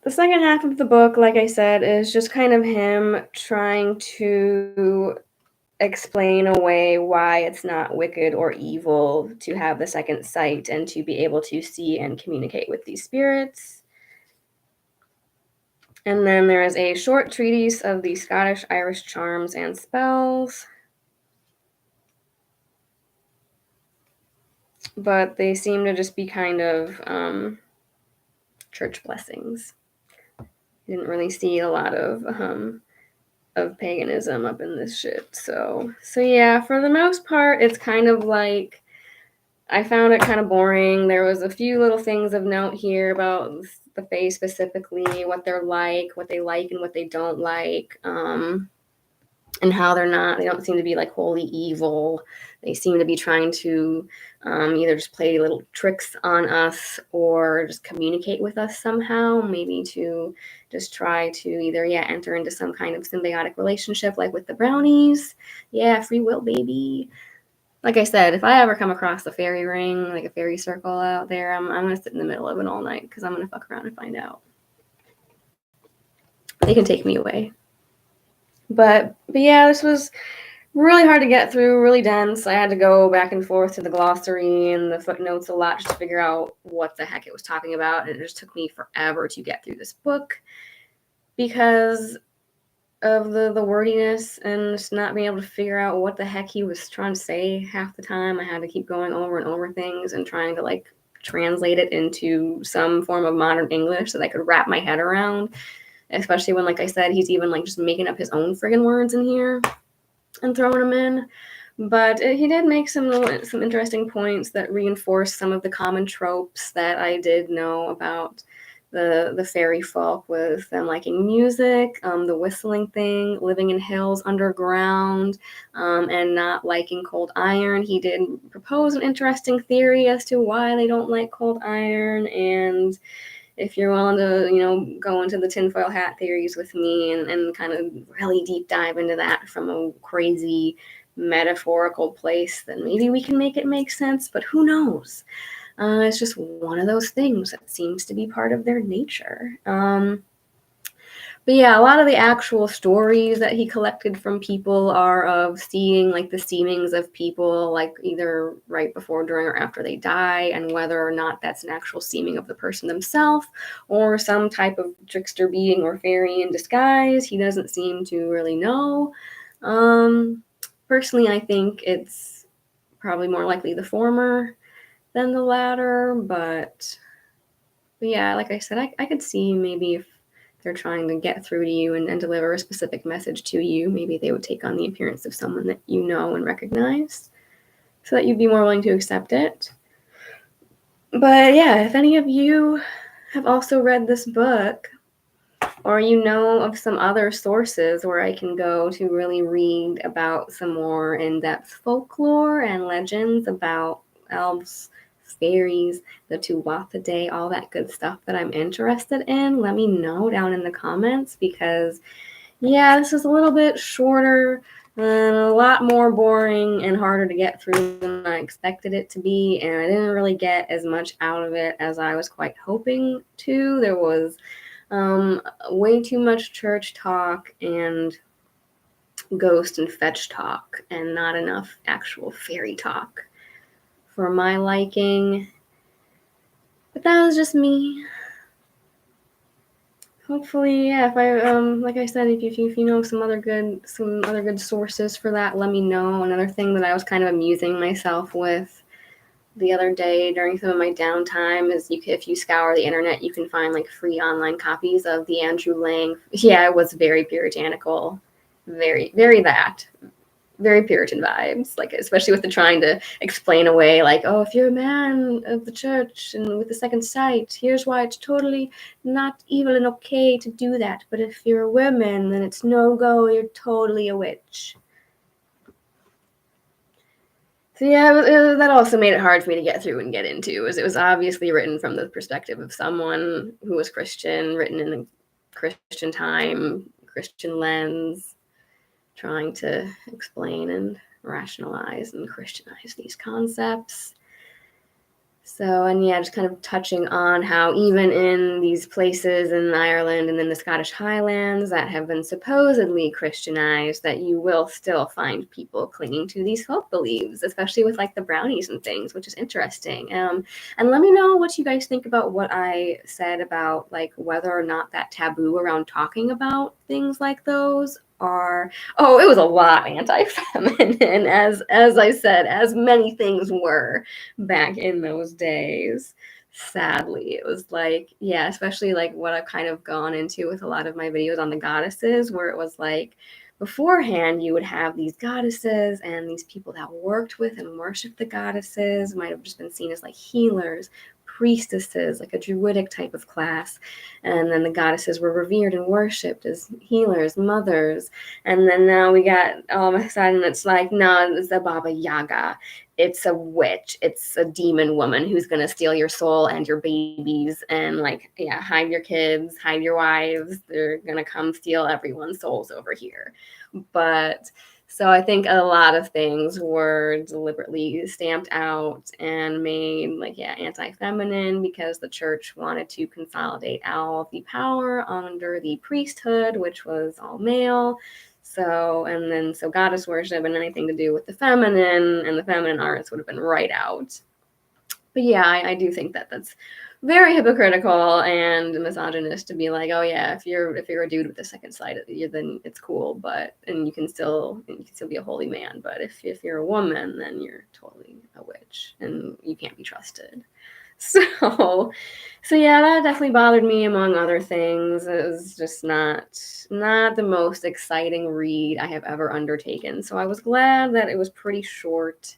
The second half of the book, like I said, is just kind of him trying to explain away why it's not wicked or evil to have the second sight and to be able to see and communicate with these spirits. And then there is a short treatise of the Scottish Irish charms and spells, but they seem to just be kind of church blessings. You didn't really see a lot of paganism up in this shit. So yeah, for the most part, it's kind of like I found it kind of boring. There was a few little things of note here about the Fae specifically, what they're like, what they like and what they don't like, and how they don't seem to be like wholly evil. They seem to be trying to either just play little tricks on us or just communicate with us somehow, maybe to just try to either, yeah, enter into some kind of symbiotic relationship like with the brownies. Yeah, free will, baby. Like I said, if I ever come across a fairy ring, like a fairy circle out there, I'm going to sit in the middle of it all night because I'm going to fuck around and find out. They can take me away. But yeah, this was really hard to get through, really dense. I had to go back and forth to the glossary and the footnotes a lot just to figure out what the heck it was talking about. And it just took me forever to get through this book because of the wordiness and just not being able to figure out what the heck he was trying to say half the time. I had to keep going over and over things and trying to like translate it into some form of modern English that I could wrap my head around, especially when, like I said, he's even like just making up his own friggin' words in here and throwing them in. But he did make some interesting points that reinforce some of the common tropes that I did know about the fairy folk, with them liking music, the whistling thing, living in hills underground, and not liking cold iron. He did propose an interesting theory as to why they don't like cold iron, and if you're willing to, go into the tinfoil hat theories with me and kind of really deep dive into that from a crazy metaphorical place, then maybe we can make it make sense, but who knows? It's just one of those things that seems to be part of their nature. But yeah, a lot of the actual stories that he collected from people are of seeing like the seemings of people, like either right before, during, or after they die, and whether or not that's an actual seeming of the person themselves or some type of trickster being or fairy in disguise. He doesn't seem to really know. Personally, I think it's probably more likely the former than the latter, but yeah, like I said, I could see maybe if they're trying to get through to you and deliver a specific message to you, maybe they would take on the appearance of someone that you know and recognize so that you'd be more willing to accept it. But yeah, if any of you have also read this book, or you know of some other sources where I can go to really read about some more in-depth folklore and legends about elves, fairies, the Tuatha, all that good stuff that I'm interested in, let me know down in the comments, because yeah, this is a little bit shorter and a lot more boring and harder to get through than I expected it to be, and I didn't really get as much out of it as I was quite hoping to. There was way too much church talk and ghost and fetch talk, and not enough actual fairy talk for my liking. But that was just me. Hopefully, yeah. If I like I said, if you know some other good sources for that, let me know. Another thing that I was kind of amusing myself with the other day during some of my downtime is if you scour the internet, you can find like free online copies of the Andrew Lang. Yeah, it was very puritanical, very Puritan vibes, like especially with the trying to explain away, like, oh, if you're a man of the church and with the second sight, here's why it's totally not evil and okay to do that. But if you're a woman, then it's no go. You're totally a witch. So yeah, that also made it hard for me to get through and get into. It was obviously written from the perspective of someone who was Christian, written in a Christian time, Christian lens, trying to explain and rationalize and Christianize these concepts. So, and yeah, just kind of touching on how even in these places in Ireland and in the Scottish Highlands that have been supposedly Christianized, that you will still find people clinging to these folk beliefs, especially with like the brownies and things, which is interesting. And let me know what you guys think about what I said about like whether or not that taboo around talking about things like those are, oh, it was a lot anti-feminine, as I said, as many things were back in those days. Sadly, it was like, yeah, especially like what I've kind of gone into with a lot of my videos on the goddesses, where it was like beforehand you would have these goddesses and these people that worked with and worshiped the goddesses might have just been seen as like healers, priestesses, like a druidic type of class, and then the goddesses were revered and worshipped as healers, mothers, and then now we got all of a sudden it's like, no, it's a Baba Yaga, it's a witch, it's a demon woman who's going to steal your soul and your babies and like, yeah, hide your kids, hide your wives, they're going to come steal everyone's souls over here. But so I think a lot of things were deliberately stamped out and made like, yeah, anti-feminine, because the church wanted to consolidate all of the power under the priesthood, which was all male. So goddess worship and anything to do with the feminine and the feminine arts would have been right out. But yeah, I do think that that's very hypocritical and misogynist to be like, oh yeah, if you're a dude with the second side, then it's cool, but and you can still be a holy man. But if you're a woman, then you're totally a witch and you can't be trusted. So yeah, that definitely bothered me among other things. It was just not the most exciting read I have ever undertaken. So I was glad that it was pretty short,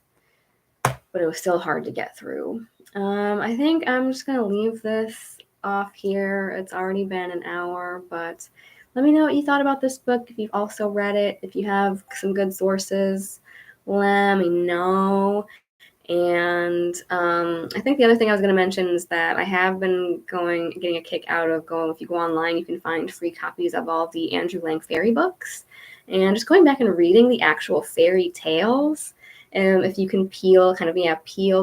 but it was still hard to get through. I think I'm just gonna leave this off here. It's already been an hour, but let me know what you thought about this book. If you've also read it, if you have some good sources, let me know. And I think the other thing I was going to mention is that I have been getting a kick out of going. If you go online, you can find free copies of all the Andrew Lang fairy books, and just going back and reading the actual fairy tales. If you can peel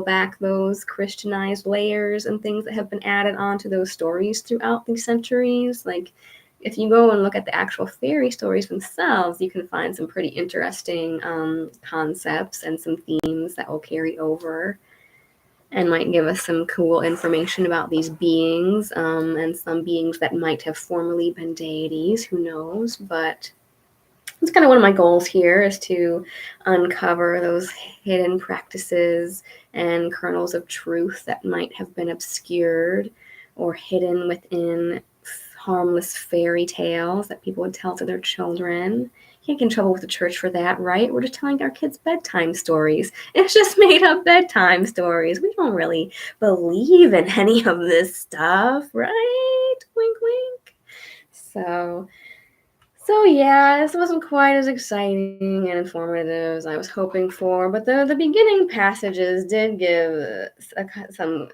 back those Christianized layers and things that have been added onto those stories throughout the centuries, like if you go and look at the actual fairy stories themselves, you can find some pretty interesting concepts and some themes that will carry over and might give us some cool information about these beings and some beings that might have formerly been deities. Who knows? But it's kind of one of my goals here is to uncover those hidden practices and kernels of truth that might have been obscured or hidden within harmless fairy tales that people would tell to their children. You can't get in trouble with the church for that, right? We're just telling our kids bedtime stories. It's just made up bedtime stories. We don't really believe in any of this stuff, right? Wink, wink. So yeah, this wasn't quite as exciting and informative as I was hoping for, but the beginning passages did give some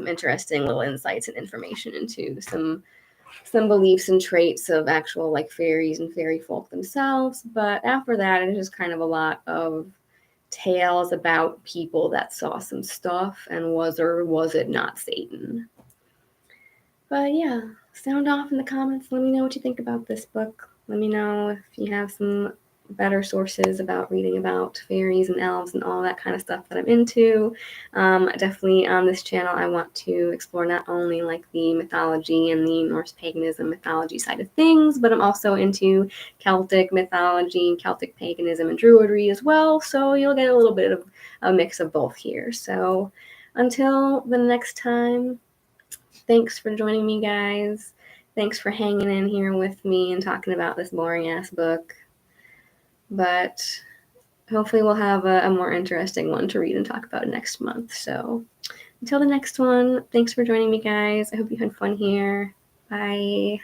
interesting little insights and information into some beliefs and traits of actual like fairies and fairy folk themselves. But after that, it is just kind of a lot of tales about people that saw some stuff and was or was it not Satan. But yeah, sound off in the comments. Let me know what you think about this book. Let me know if you have some better sources about reading about fairies and elves and all that kind of stuff that I'm into. Definitely on this channel, I want to explore not only like the mythology and the Norse paganism mythology side of things, but I'm also into Celtic mythology, Celtic paganism, and druidry as well. So you'll get a little bit of a mix of both here. So until the next time, thanks for joining me, guys. Thanks for hanging in here with me and talking about this boring ass book. But hopefully we'll have a more interesting one to read and talk about next month. So until the next one, thanks for joining me, guys. I hope you had fun here. Bye.